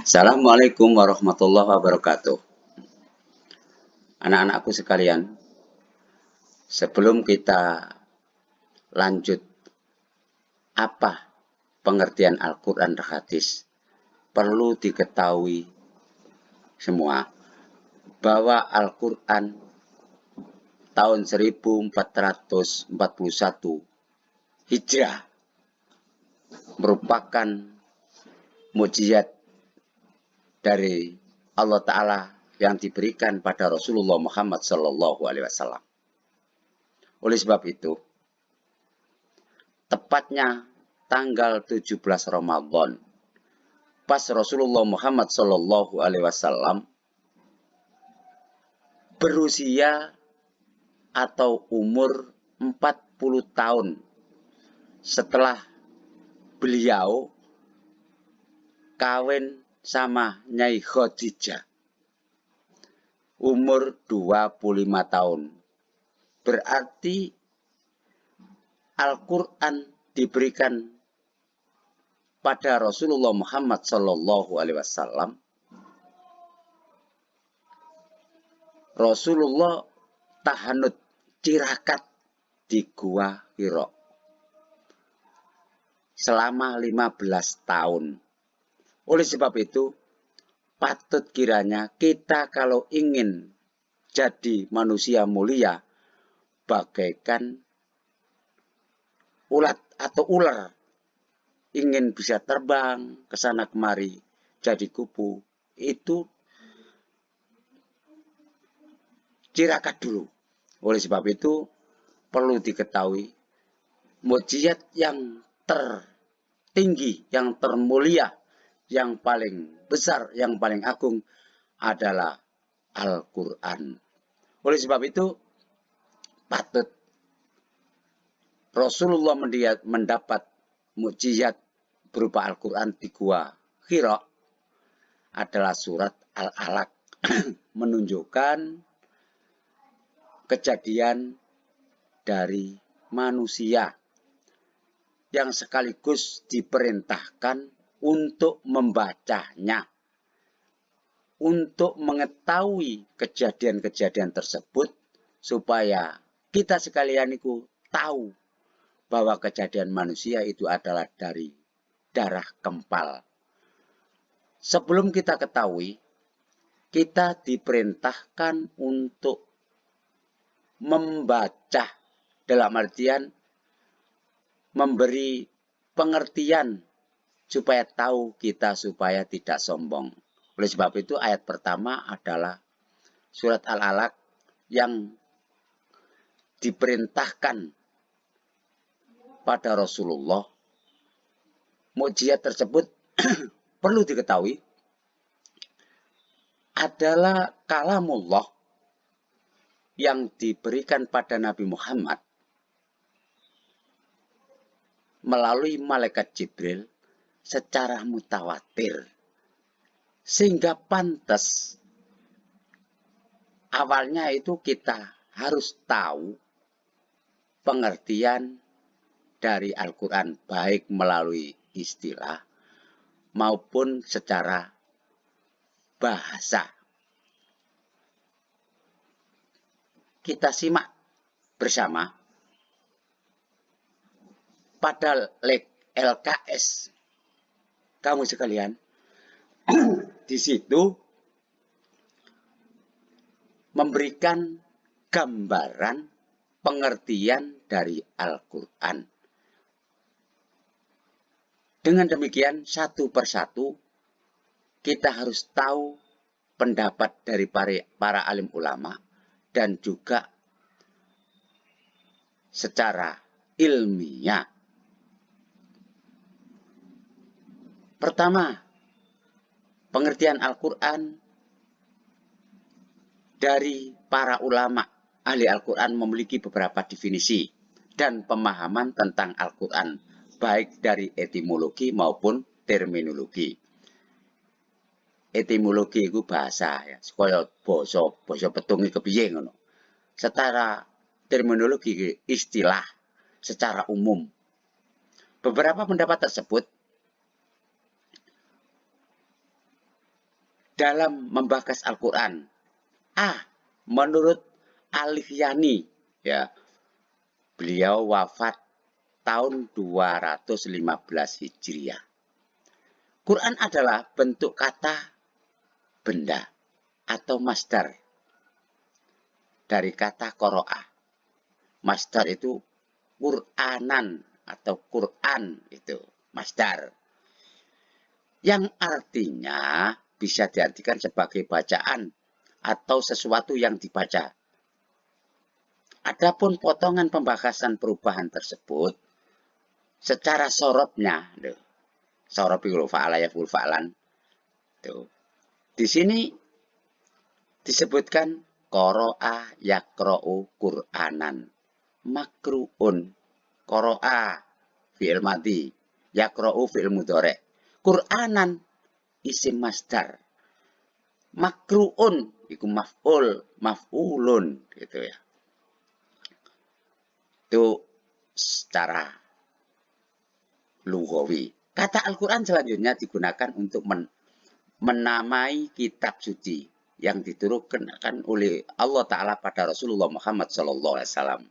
Assalamualaikum warahmatullahi wabarakatuh. Anak-anakku sekalian, sebelum kita lanjut apa pengertian Al-Quran dan hadis, perlu diketahui semua bahwa Al-Quran tahun 1441 Hijrah merupakan mukjizat dari Allah Ta'ala yang diberikan pada Rasulullah Muhammad SAW. Oleh sebab itu, tepatnya tanggal 17 Ramadan, pas Rasulullah Muhammad SAW berusia atau umur 40 tahun setelah beliau kawin sama Nyai Khadijah, umur 25 tahun. Berarti Al-Quran diberikan pada Rasulullah Muhammad SAW. Rasulullah tahanut tirakat di Gua Hira selama 15 tahun. Oleh sebab itu, patut kiranya kita kalau ingin jadi manusia mulia bagaikan ulat atau ular, ingin bisa terbang ke sana kemari jadi kupu, itu tirakat dulu. Oleh sebab itu perlu diketahui mukjizat yang tertinggi, yang termulia, yang paling besar, yang paling agung adalah Al-Quran. Oleh sebab itu patut Rasulullah mendapat mukjizat berupa Al-Quran di Gua Hira adalah surat Al-Alaq menunjukkan kejadian dari manusia yang sekaligus diperintahkan untuk membacanya, untuk mengetahui kejadian-kejadian tersebut, supaya kita sekalian itu tahu bahwa kejadian manusia itu adalah dari darah kempal. Sebelum kita ketahui, kita diperintahkan untuk membaca, dalam artian memberi pengertian supaya tahu kita, supaya tidak sombong. Oleh sebab itu ayat pertama adalah surat Al-Alaq yang diperintahkan pada Rasulullah. Mukjizat tersebut perlu diketahui adalah kalamullah yang diberikan pada Nabi Muhammad melalui malaikat Jibril secara mutawatir, sehingga pantas awalnya itu kita harus tahu pengertian dari Al-Quran, baik melalui istilah maupun secara bahasa. Kita simak bersama pada LKS kamu sekalian. Di situ memberikan gambaran pengertian dari Al-Quran. Dengan demikian, satu persatu kita harus tahu pendapat dari para alim ulama dan juga secara ilmiah. Pertama, pengertian Al-Quran dari para ulama ahli Al-Quran memiliki beberapa definisi dan pemahaman tentang Al-Quran, baik dari etimologi maupun terminologi. Etimologi itu bahasa, ya, kaya basa petungi kepiye ngono. Secara terminologi istilah secara umum. Beberapa pendapat tersebut dalam membahas Al-Quran? A. Menurut Alif Yani, ya, beliau wafat tahun 215 Hijriah. Quran adalah bentuk kata benda atau masdar dari kata qoro'ah. Masdar itu Qur'anan atau Quran, itu masdar. Yang artinya bisa diartikan sebagai bacaan atau sesuatu yang dibaca. Adapun potongan pembahasan perubahan tersebut secara sorotnya, sorot itu fa'ala yaf'ul fa'lan. Di sini disebutkan qoro'a yaqra'u Qur'anan. Makru'un. Qoro'a fi'il madhi, yaqra'u fi'il mudhari'. Qur'anan isim masdar. Makru'un iku maf'ulun gitu ya. Itu secara lughawi. Kata Al-Quran selanjutnya digunakan untuk menamai kitab suci yang diturunkan oleh Allah Ta'ala pada Rasulullah Muhammad SAW.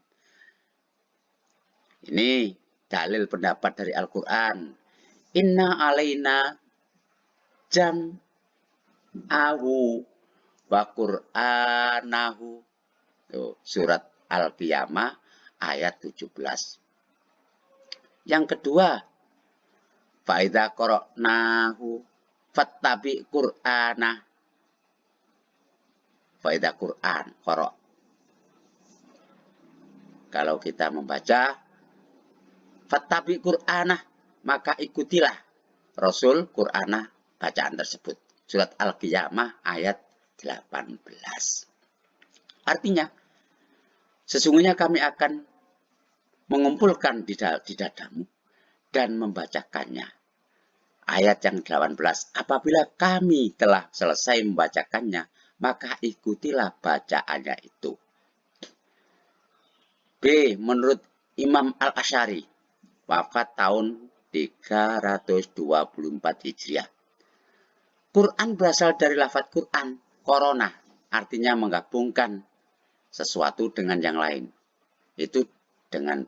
Ini dalil pendapat dari Al-Quran. Inna alaina jam'ahu wa qur'anahu. Surat Al-Qiyamah ayat 17. Yang kedua, fa'idha qara'nahu fattabi qur'ana. Fa'idha Qur'an, qara'. Kalau kita membaca fattabi qur'ana, maka ikutilah Rasul Qur'ana bacaan tersebut. Surat Al-Qiyamah ayat 18. Artinya, sesungguhnya kami akan mengumpulkan di dadamu dan membacakannya. Ayat yang 18. Apabila kami telah selesai membacakannya, maka ikutilah bacaannya itu. B. Menurut Imam Al-Asy'ari, wafat tahun 324 Hijriah. Quran berasal dari lafaz Quran, korona, artinya menggabungkan sesuatu dengan yang lain. Itu dengan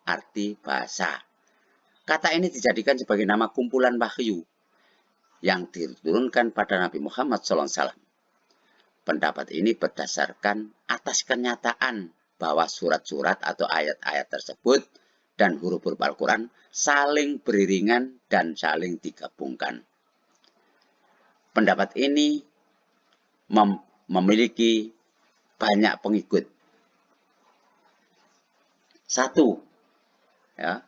arti bahasa. Kata ini dijadikan sebagai nama kumpulan wahyu yang diturunkan pada Nabi Muhammad SAW. Pendapat ini berdasarkan atas kenyataan bahwa surat-surat atau ayat-ayat tersebut dan huruf-huruf Al-Quran saling beriringan dan saling digabungkan. Pendapat ini memiliki banyak pengikut. 1. Ya.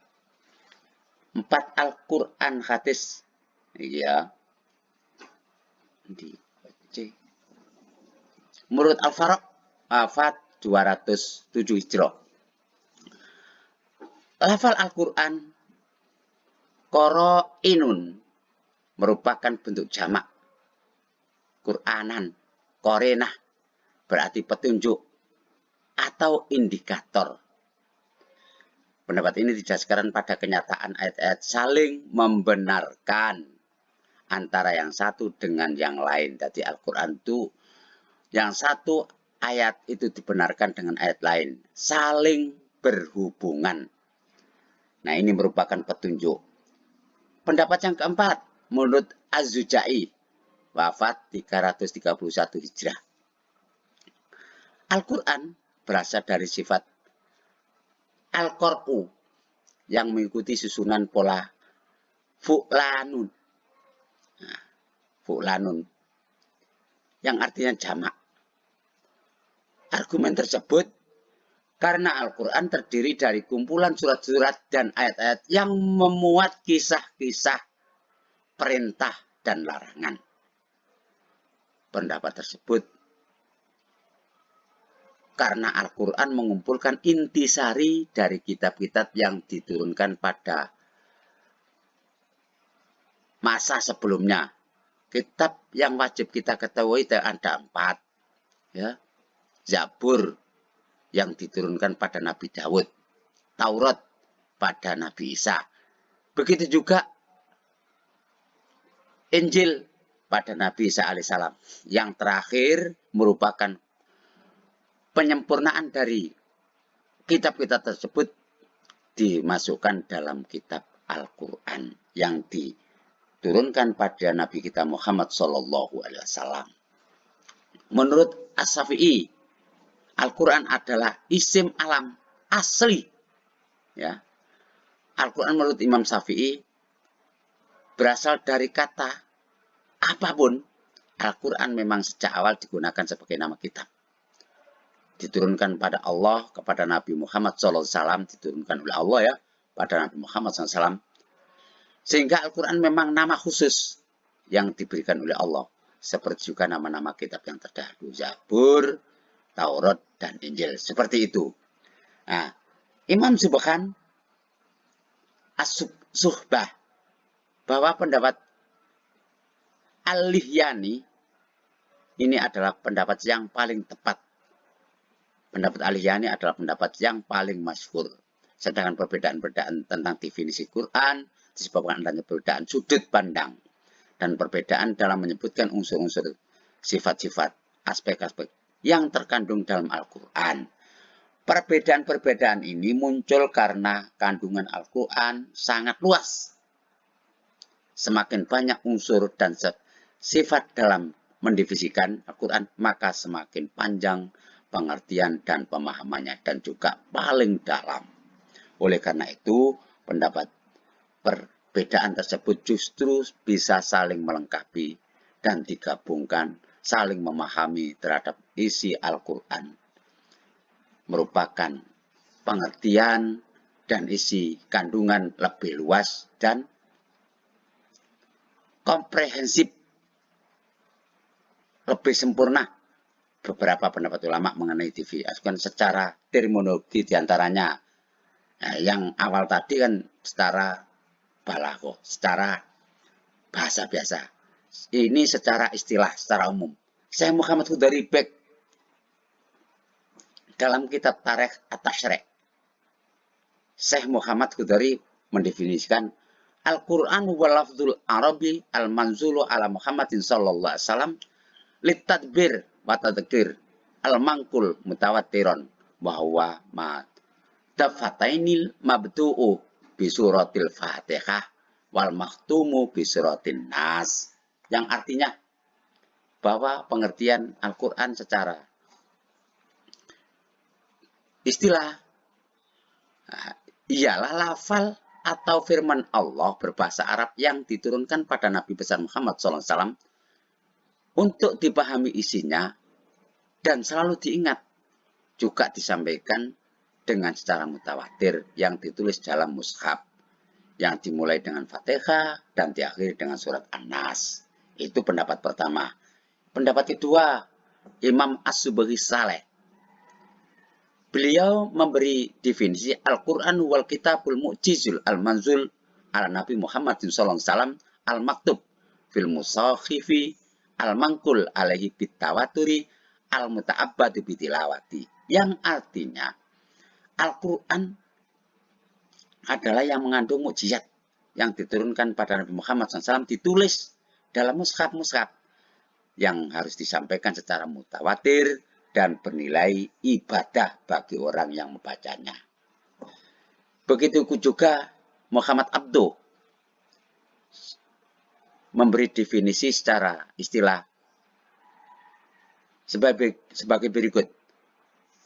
4 Al-Quran hadis. Ya. Menurut Al-Faraq, wafat 207 Hijrah. Lafal Al-Quran qoro'inun merupakan bentuk jamak. Qur'anan, korenah, berarti petunjuk atau indikator. Pendapat ini didasarkan pada kenyataan ayat-ayat saling membenarkan antara yang satu dengan yang lain. Jadi Al-Quran itu yang satu ayat itu dibenarkan dengan ayat lain. Saling berhubungan. Nah, ini merupakan petunjuk. Pendapat yang keempat, menurut Az-Zujai, wafat 331 Hijrah. Al-Quran berasal dari sifat Al-Qur'u yang mengikuti susunan pola fu'lanun. Nah, fu'lanun yang artinya jamak. Argumen tersebut karena Al-Quran terdiri dari kumpulan surat-surat dan ayat-ayat yang memuat kisah-kisah perintah dan larangan. Pendapat tersebut karena Al-Quran mengumpulkan intisari dari kitab-kitab yang diturunkan pada masa sebelumnya. Kitab yang wajib kita ketahui ada 4. Ya. Zabur yang diturunkan pada Nabi Daud. Taurat pada Nabi Isa. Begitu juga Injil pada Nabi Isa alaihissalam. Yang terakhir merupakan penyempurnaan dari kitab-kitab tersebut dimasukkan dalam kitab Al-Quran yang diturunkan pada Nabi kita Muhammad SAW. Menurut As-Syafi'i, Al-Quran adalah isim alam asli. Ya. Al-Quran menurut Imam Syafi'i berasal dari kata apapun. Al-Quran memang sejak awal digunakan sebagai nama kitab. Diturunkan pada Allah, kepada Nabi Muhammad SAW, diturunkan oleh Allah ya, pada Nabi Muhammad SAW. Sehingga Al-Quran memang nama khusus yang diberikan oleh Allah. Seperti juga nama-nama kitab yang terdahulu, Zabur, Taurat, dan Injil. Seperti itu. Nah, Imam Subhan As-Suhbah, bahwa pendapat Al-Lihyani ini adalah pendapat yang paling tepat. Pendapat Al-Lihyani adalah pendapat yang paling masyhur. Sedangkan perbedaan-perbedaan tentang definisi Quran disebabkan adanya perbedaan sudut pandang dan perbedaan dalam menyebutkan unsur-unsur, sifat-sifat, aspek-aspek yang terkandung dalam Al-Quran. Perbedaan-perbedaan ini muncul karena kandungan Al-Quran sangat luas. Semakin banyak unsur dan sifat dalam mendivisikan Al-Quran, maka semakin panjang pengertian dan pemahamannya dan juga paling dalam. Oleh karena itu, pendapat perbedaan tersebut justru bisa saling melengkapi dan digabungkan, saling memahami terhadap isi Al-Quran. Merupakan pengertian dan isi kandungan lebih luas dan komprehensif, lebih sempurna. Beberapa pendapat ulama mengenai diviasikan secara terminologi diantaranya. Nah, yang awal tadi kan secara balaghah, secara bahasa biasa. Ini secara istilah, secara umum. Syekh Muhammad Hudari Beg dalam kitab Tarikh At-Tasyri', Syekh Muhammad Hudari mendefinisikan Al-Quran huwa lafzul Arabi al-manzulu ala Muhammadin sallallahu alaihi wasallam litadbir wa tadhkir al-mangkul mutawattiron bahwa ma dafatainil mabdu'u bi suratil Fatihah wal makhtumu bi suratin Nas, yang artinya bahwa pengertian Al-Quran secara istilah ialah lafal atau firman Allah berbahasa Arab yang diturunkan pada Nabi besar Muhammad SAW untuk dipahami isinya dan selalu diingat, juga disampaikan dengan secara mutawatir yang ditulis dalam mushaf yang dimulai dengan Fatihah dan diakhiri dengan surat An-Nas. Itu pendapat pertama. Pendapat kedua, Imam As-Subhi Saleh. Beliau memberi definisi Al-Quran wal kitabul mu'jizul al-manzul ala Nabi Muhammad SAW al-maktub fil musakhifi al-mangkul alaihi bitawaturi al-muta'abbadu bitilawati. Yang artinya Al-Quran adalah yang mengandung mukjizat yang diturunkan pada Nabi Muhammad SAW, ditulis dalam mushaf-mushaf yang harus disampaikan secara mutawatir dan bernilai ibadah bagi orang yang membacanya. Begitu juga Muhammad Abduh memberi definisi secara istilah sebagai berikut.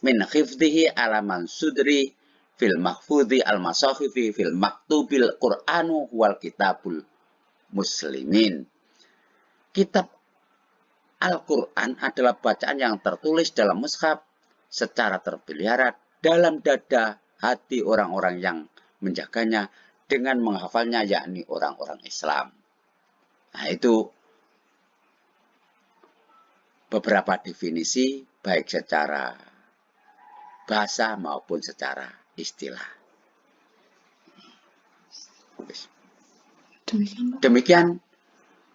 Min khifdihi ala mansudri fil mahfudhi al-masakhifi fil maktubil Qur'anu wal kitabul muslimin. Kitab Al-Quran adalah bacaan yang tertulis dalam mushaf secara terpelihara dalam dada hati orang-orang yang menjaganya dengan menghafalnya, yakni orang-orang Islam. Nah, itu beberapa definisi baik secara bahasa maupun secara istilah. Demikian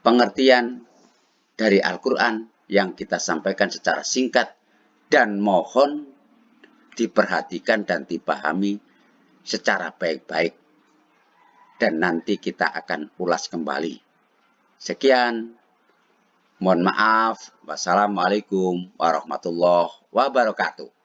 pengertian dari Al-Quran yang kita sampaikan secara singkat dan mohon diperhatikan dan dipahami secara baik-baik, dan nanti kita akan ulas kembali. Sekian, Mohon maaf. Wassalamualaikum warahmatullahi wabarakatuh.